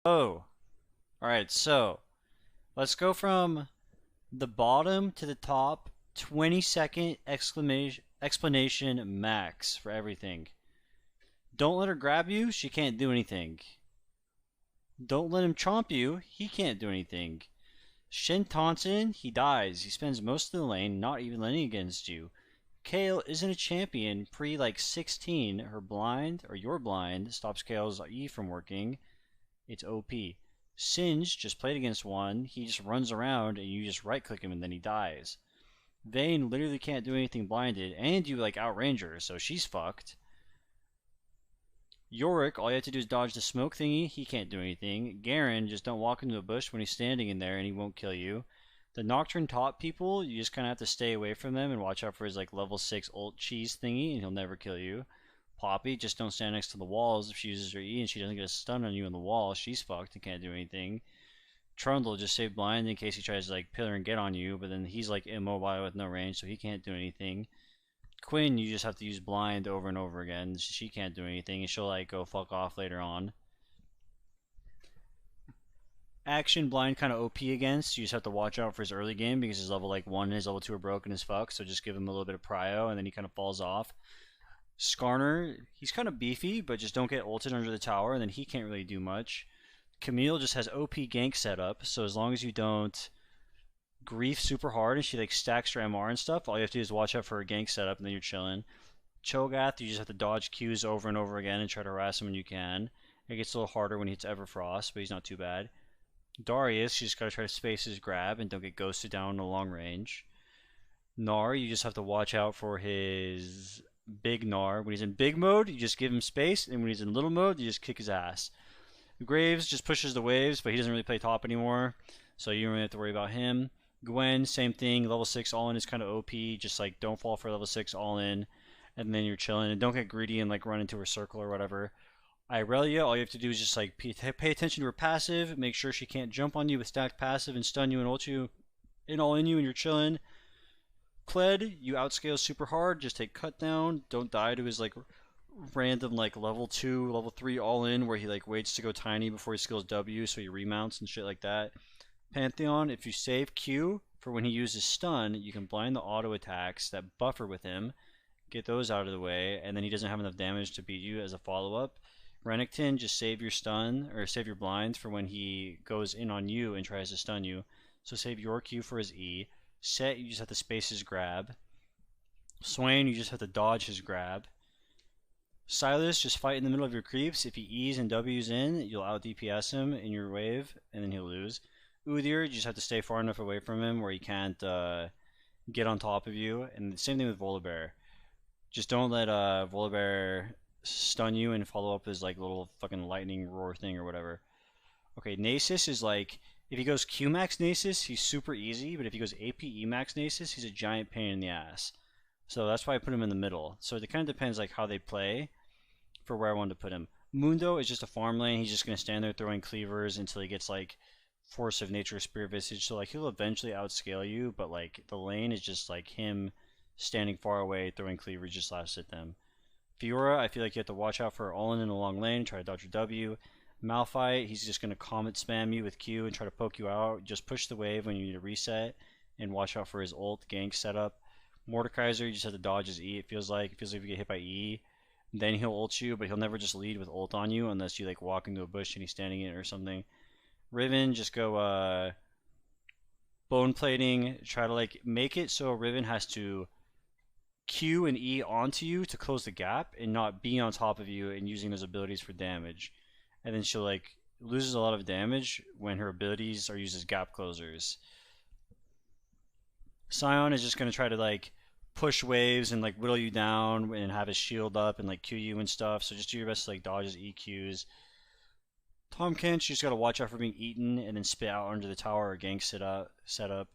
Oh, alright, so let's go from the bottom to the top. 20-second exclamation explanation max for everything. Don't let her grab you, she can't do anything. Don't let him chomp you, he can't do anything. Shin Thompson, he dies. He spends most of the lane not even landing against you. Kale isn't a champion pre like 16. Her blind, or your blind, stops Kale's E from working. It's OP. Singe just played against one. He just runs around and you just right click him and then he dies. Vayne literally can't do anything blinded, and you like outrange her, so she's fucked. Yorick, all you have to do is dodge the smoke thingy. He can't do anything. Garen, just don't walk into a bush when he's standing in there and he won't kill you. The Nocturne top people, you just kind of have to stay away from them and watch out for his like level 6 ult cheese thingy and he'll never kill you. Poppy, just don't stand next to the walls. If she uses her E and she doesn't get a stun on you on the wall, she's fucked and can't do anything. Trundle, just save blind in case he tries to like pillar and get on you, but then he's like immobile with no range, so he can't do anything. Quinn, you just have to use blind over and over again. She can't do anything, and she'll like go fuck off later on. Action blind kind of OP against. You just have to watch out for his early game because his level like 1 and his level 2 are broken as fuck, so just give him a little bit of prio and then he kind of falls off. Skarner, he's kind of beefy, but just don't get ulted under the tower and then he can't really do much. Camille just has OP gank setup, so as long as you don't grief super hard and she like stacks her MR and stuff, all you have to do is watch out for her gank setup and then you're chilling. Cho'Gath, you just have to dodge Qs over and over again and try to harass him when you can. It gets a little harder when he hits Everfrost, but he's not too bad. Darius, you just gotta try to space his grab and don't get ghosted down in the long range. Gnar, you just have to watch out for his big Gnar. When he's in big mode, you just give him space, and when he's in little mode, you just kick his ass. Graves just pushes the waves, but he doesn't really play top anymore, so you don't really have to worry about him. Gwen, same thing. Level 6 all in is kind of OP. Just like don't fall for level 6 all in, and then you're chilling. And don't get greedy and like run into her circle or whatever. Irelia, all you have to do is just like pay attention to her passive. Make sure she can't jump on you with stacked passive and stun you and ult you and all in you, and you're chilling. Kled, you outscale super hard. Just take cut down. Don't die to his like random like level 2, level 3 all in where he like waits to go tiny before he skills W so he remounts and shit like that. Pantheon, if you save Q for when he uses stun, you can blind the auto attacks that buffer with him, get those out of the way, and then he doesn't have enough damage to beat you as a follow-up. Renekton, just save your stun, or save your blinds for when he goes in on you and tries to stun you. So save your Q for his E. Set, you just have to space his grab. Swain, you just have to dodge his grab. Silas, just fight in the middle of your creeps. If he E's and W's in, you'll out DPS him in your wave, and then he'll lose. Udyr, you just have to stay far enough away from him where he can't get on top of you. And the same thing with Volibear. Just don't let Volibear stun you and follow up his like little fucking lightning roar thing or whatever. Okay, Nasus is like, if he goes Q max Nasus, he's super easy, but if he goes APE max Nasus, he's a giant pain in the ass. So that's why I put him in the middle. So it kind of depends like how they play for where I wanted to put him. Mundo is just a farm lane. He's just gonna stand there throwing cleavers until he gets like Force of Nature, Spirit Visage. So like he'll eventually outscale you, but like the lane is just like him standing far away throwing cleavers just lasts at them. Fiora, I feel like you have to watch out for all in a long lane, try to dodge your W. Malphite, he's just gonna comet spam you with Q and try to poke you out. Just push the wave when you need to reset and watch out for his ult gank setup. Mordekaiser, you just have to dodge his E. It feels like if you get hit by E, then he'll ult you, but he'll never just lead with ult on you unless you like walk into a bush and he's standing in it or something. Riven, just go bone plating, try to like make it so Riven has to Q and E onto you to close the gap and not be on top of you and using those abilities for damage. And then she'll like loses a lot of damage when her abilities are used as gap closers. Sion is just gonna try to like push waves and like whittle you down and have his shield up and like Q you and stuff. So just do your best to like dodge his EQs. Tom Kench, you just gotta watch out for being eaten and then spit out under the tower or gank setup.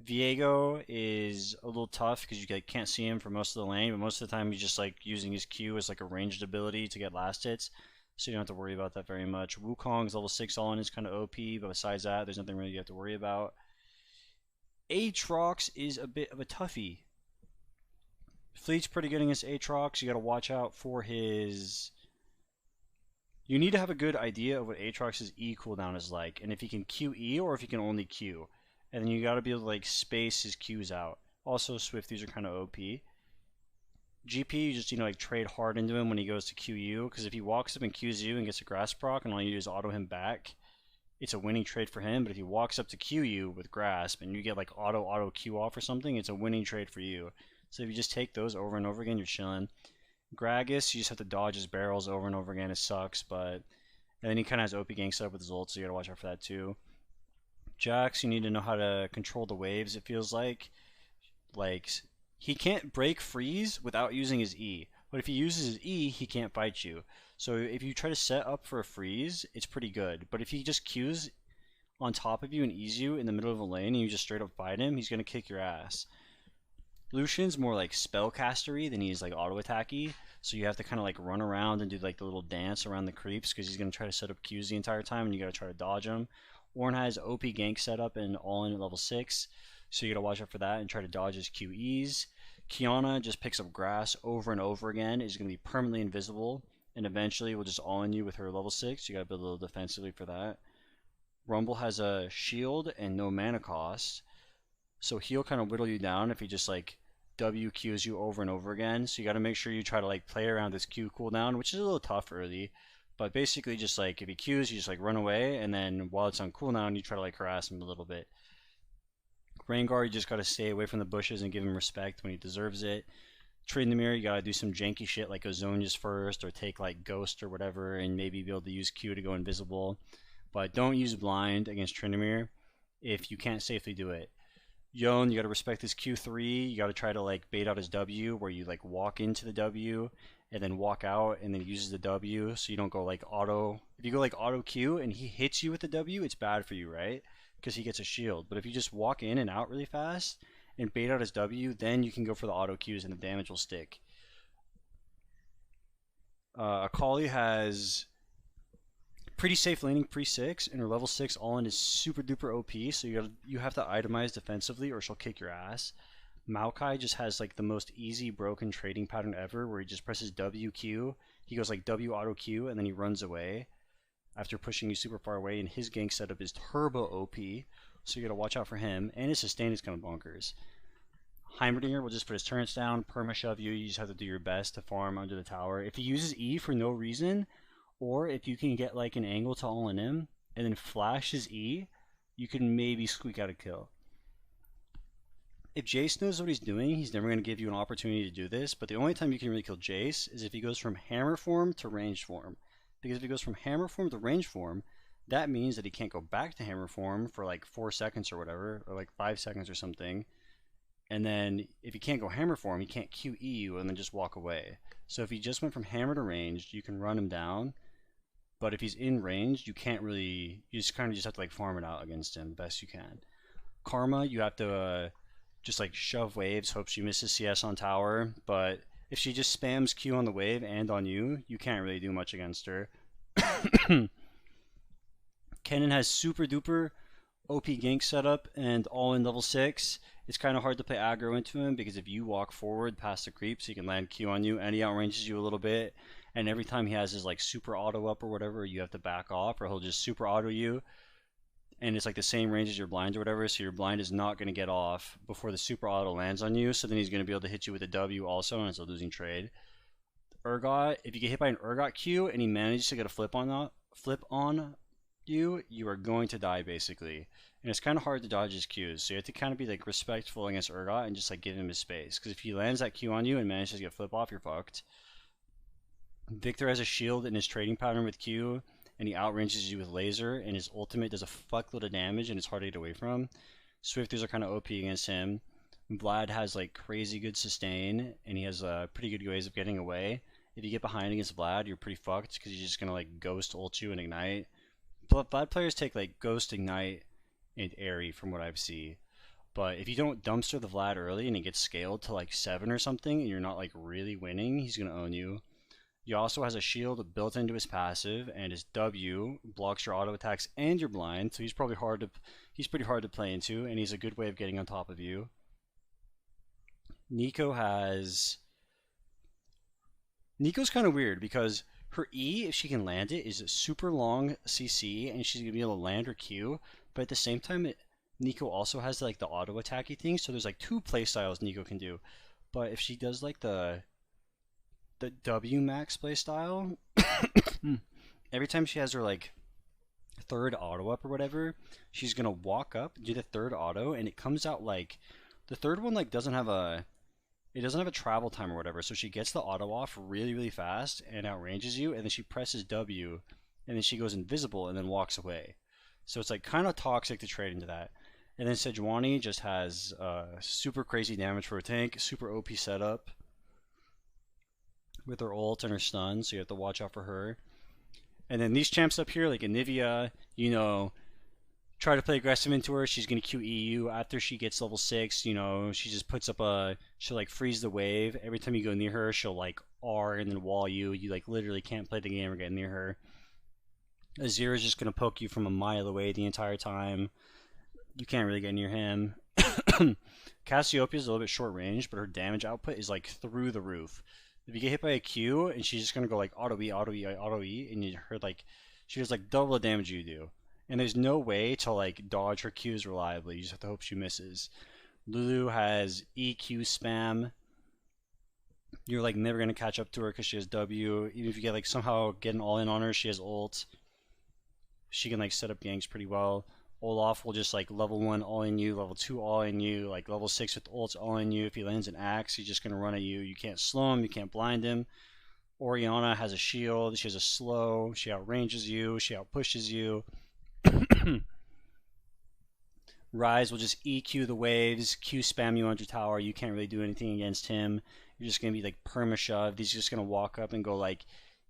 Viego is a little tough because you like, can't see him for most of the lane, but most of the time he's just like using his Q as like a ranged ability to get last hits, so you don't have to worry about that very much. Wukong's level 6 all in is kind of OP, but besides that, there's nothing really you have to worry about. Aatrox is a bit of a toughie. Fleet's pretty good against Aatrox. You got to watch out for his You need to have a good idea of what Aatrox's E cooldown is like, and if he can QE or if he can only Q. And then you gotta be able to like space his Qs out. Also, Swifties are kind of OP. GP, you just like trade hard into him when he goes to QU, because if he walks up and Qs you and gets a grass proc and all you do is auto him back, it's a winning trade for him. But if he walks up to QU with grasp and you get like auto Q off or something, it's a winning trade for you. So if you just take those over and over again, you're chilling. Gragas, you just have to dodge his barrels over and over again. It sucks, but and then he kind of has OP gank set up with his ult, so you gotta watch out for that too. Jax, you need to know how to control the waves. It feels like he can't break freeze without using his E, but if he uses his E, he can't fight you. So if you try to set up for a freeze, it's pretty good. But if he just Qs on top of you and E's you in the middle of a lane and you just straight up fight him, he's gonna kick your ass. Lucian's more like spellcastery than he's like auto attacky, so you have to kind of like run around and do like the little dance around the creeps because he's gonna try to set up Qs the entire time and you gotta try to dodge him. Ornn has OP gank setup and all in at level 6, so you gotta watch out for that and try to dodge his QEs. Kiana just picks up grass over and over again, is gonna be permanently invisible, and eventually will just all in you with her level 6. You gotta build a little defensively for that. Rumble has a shield and no mana cost, so he'll kind of whittle you down if he just like W Qs you over and over again. So you got to make sure you try to like play around this Q cooldown, which is a little tough early. But basically, just like if he Qs, you just like run away, and then while it's on cooldown, you try to like harass him a little bit. Rengar, you just got to stay away from the bushes and give him respect when he deserves it. Tryndamere, you got to do some janky shit like Ozonia's first, or take like Ghost or whatever, and maybe be able to use Q to go invisible. But don't use blind against Tryndamere if you can't safely do it. Yone, you gotta respect his Q3. You gotta try to like bait out his W, where you like walk into the W and then walk out, and then he uses the W, so you don't go like auto. If you go like auto Q and he hits you with the W, it's bad for you, right? Because he gets a shield. But if you just walk in and out really fast and bait out his W, then you can go for the auto Qs and the damage will stick. Akali has pretty safe laning pre-6, and her level 6 all-in is super duper OP, so you have to itemize defensively or she'll kick your ass. Maokai just has like the most easy broken trading pattern ever, where he just presses WQ, he goes like W auto Q, and then he runs away after pushing you super far away, and his gank setup is turbo OP, so you gotta watch out for him, and his sustain is kind of bonkers. Heimerdinger will just put his turrets down, perma shove you, you just have to do your best to farm under the tower. If he uses E for no reason, or if you can get like an angle to all in him and then flash his E, you can maybe squeak out a kill. If Jace knows what he's doing, he's never going to give you an opportunity to do this, but the only time you can really kill Jace is if he goes from hammer form to ranged form. Because if he goes from hammer form to ranged form, that means that he can't go back to hammer form for like 4 seconds or whatever, or like 5 seconds or something. And then if he can't go hammer form, he can't QE you and then just walk away. So if he just went from hammer to ranged, you can run him down. But if he's in range, you can't really, you just kind of just have to like farm it out against him the best you can. Karma, you have to just like shove waves, hope she misses CS on tower, but if she just spams Q on the wave and on you, you can't really do much against her. Kennen has super duper OP gank setup and all in level 6. It's kind of hard to play aggro into him because if you walk forward past the creeps, he can land Q on you and he outranges you a little bit. And every time he has his like super auto up or whatever, you have to back off, or he'll just super auto you. And it's like the same range as your blind or whatever, so your blind is not going to get off before the super auto lands on you. So then he's going to be able to hit you with a W also, and it's a losing trade. Urgot, if you get hit by an Urgot Q and he manages to get a flip on you, you are going to die basically. And it's kind of hard to dodge his Qs, so you have to kind of be like respectful against Urgot and just like give him his space. Because if he lands that Q on you and manages to get flip off, you're fucked. Victor has a shield in his trading pattern with Q, and he outranges you with laser, and his ultimate does a fuckload of damage, and it's hard to get away from. Swifties are kind of OP against him. Vlad has like crazy good sustain, and he has pretty good ways of getting away. If you get behind against Vlad, you're pretty fucked, because he's just going to like ghost ult you and ignite. But Vlad players take like ghost, ignite, and airy from what I've seen. But if you don't dumpster the Vlad early and he gets scaled to like 7 or something, and you're not like really winning, he's going to own you. He also has a shield built into his passive, and his W blocks your auto attacks and your blind, so he's pretty hard to play into, and he's a good way of getting on top of you. Nico's kind of weird because Her E, if she can land it, is a super long CC, and she's gonna be able to land her Q. But at the same time, Nico also has like the auto attacky thing, so there's like two play styles Nico can do. But if she does like the W max play style, every time she has her like third auto up or whatever, she's gonna walk up, do the third auto, and it comes out like the third one like doesn't have a travel time or whatever, so she gets the auto off really, really fast and outranges you, and then she presses W, and then she goes invisible and then walks away. So it's like kind of toxic to trade into that. And then Sejuani just has super crazy damage for a tank, super OP setup with her ult and her stun, so you have to watch out for her. And then these champs up here, like Anivia, try to play aggressive into her. She's gonna QE you after she gets level 6. She just puts up she'll like freeze the wave. Every time you go near her, she'll like R and then wall you. You like literally can't play the game or get near her. Azir is just gonna poke you from a mile away the entire time. You can't really get near him. Cassiopeia is a little bit short range, but her damage output is like through the roof. If you get hit by a Q and she's just gonna go like auto E, auto E, auto E, and she does like double the damage you do. And there's no way to like dodge her Qs reliably. You just have to hope she misses. Lulu has EQ spam. You're like never gonna catch up to her because she has W. Even if you get like somehow get an all in on her, she has ult. She can like set up ganks pretty well. Olaf will just like level 1 all in you, level 2 all in you, like level 6 with ults all in you. If he lands an axe, he's just gonna run at you. You can't slow him, you can't blind him. Orianna has a shield, she has a slow, she outranges you, she outpushes you. Ryze will just EQ the waves, Q spam you under tower. You can't really do anything against him. You're just gonna be like perma shoved. He's just gonna walk up and go like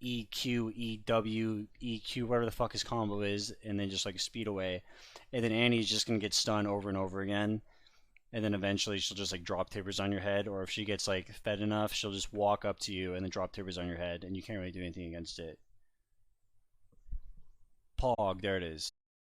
EQ, EW, EQ, whatever the fuck his combo is, and then just like speed away. And then Annie's just gonna get stunned over and over again. And then eventually she'll just like drop timbers on your head, or if she gets like fed enough, she'll just walk up to you and then drop timbers on your head, and you can't really do anything against it. Pog, there it is.